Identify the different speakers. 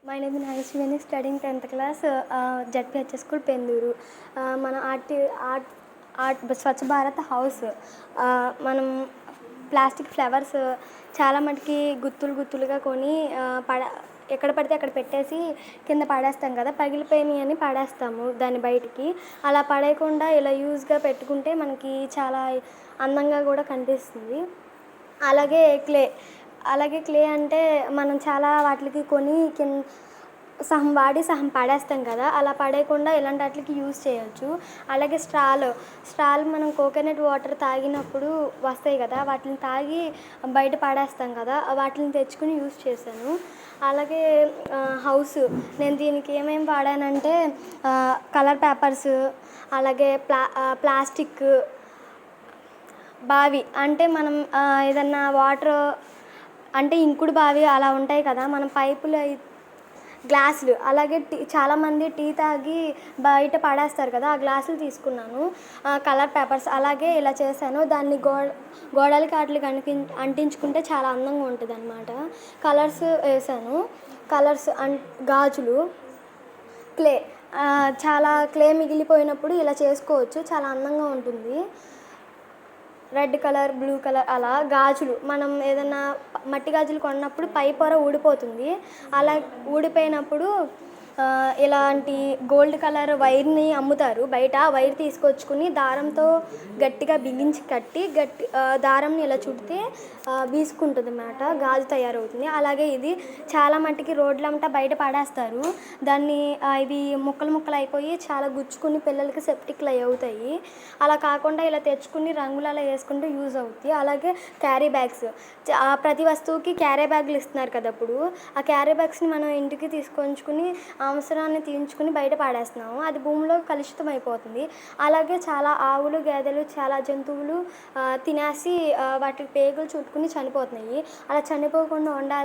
Speaker 1: My name is Nagaswini, studying 10th class, ZPH School, Penduru. మన Swachh Bharat house మనం plastic flowers చాలా మటుకి గుత్తులుగా కొని ఎక్కడ పడితే అక్కడ పెట్టేసి కింద పడేస్తాం కదా, పగిలిపోయినాయి అని పడేస్తాము దాన్ని బయటికి. అలా పడేయకుండా ఇలా యూజ్గా పెట్టుకుంటే మనకి చాలా అందంగా కూడా కనిపిస్తుంది. అలాగే క్లే అంటే మనం చాలా వాటికి కొని సగం వాడి సగం పడేస్తాం కదా, అలా పడేయకుండా ఇలాంటి వాటికి యూజ్ చేయొచ్చు. అలాగే స్ట్రాలు మనం కోకోనట్ వాటర్ తాగినప్పుడు వస్తాయి కదా, వాటిని తాగి బయట పడేస్తాం కదా, వాటిని తెచ్చుకుని యూజ్ చేశాను. అలాగే నేను దీనికి ఏమేమి వాడానంటే కలర్ పేపర్స్, అలాగే ప్లాస్టిక్ బావి అంటే మనం ఏదన్నా వాటర్ అంటే ఇంకుడు బావి అలా ఉంటాయి కదా, మనం పైపులు గ్లాసులు, అలాగే చాలామంది టీ తాగి బయట పడేస్తారు కదా, ఆ గ్లాసులు తీసుకున్నాను. కలర్ పేపర్స్ అలాగే ఇలా చేశాను. దాన్ని గోడలకి వాటికి అంటించుకుంటే చాలా అందంగా ఉంటుంది అన్నమాట. కలర్స్ వేసాను. గాజులు, క్లే మిగిలిపోయినప్పుడు ఇలా చేసుకోవచ్చు, చాలా అందంగా ఉంటుంది. రెడ్ కలర్, బ్లూ కలర్ అలా గాజులు మనం ఏదైనా మట్టి గాజులు కొన్నప్పుడు పై పొర ఊడిపోతుంది. అలా ఊడిపోయినప్పుడు ఇలాంటి గోల్డ్ కలర్ వైర్ని అమ్ముతారు బయట. వైర్ తీసుకొచ్చుకుని దారంతో గట్టిగా బిగించి కట్టి దారంని ఇలా చుడితే బీసుకుంటుంది అన్నమాట, గాజు తయారవుతుంది. అలాగే ఇది చాలా మట్టికి రోడ్లంతా బయట పడేస్తారు. దాన్ని ఇవి ముక్కలు అయిపోయి చాలా గుచ్చుకుని పిల్లలకి సెప్టిక్లు అవుతాయి. అలా కాకుండా ఇలా తెచ్చుకుని రంగులు అలా వేసుకుంటే యూజ్ అవుతుంది. అలాగే క్యారీ బ్యాగ్స్, ప్రతి వస్తువుకి క్యారీ బ్యాగులు ఇస్తున్నారు కదా, అప్పుడు ఆ క్యారీ బ్యాగ్స్ని మనం ఇంటికి తీసుకొచ్చుకుని అవసరాన్ని తీర్చుకుని బయట పడేస్తున్నాము, అది భూమిలో కలుషితం అయిపోతుంది. అలాగే చాలా ఆవులు, గేదెలు, చాలా జంతువులు తినేసి వాటి పేగులు చుట్టుకుని చనిపోతున్నాయి. అలా చనిపోకుండా ఉండాలి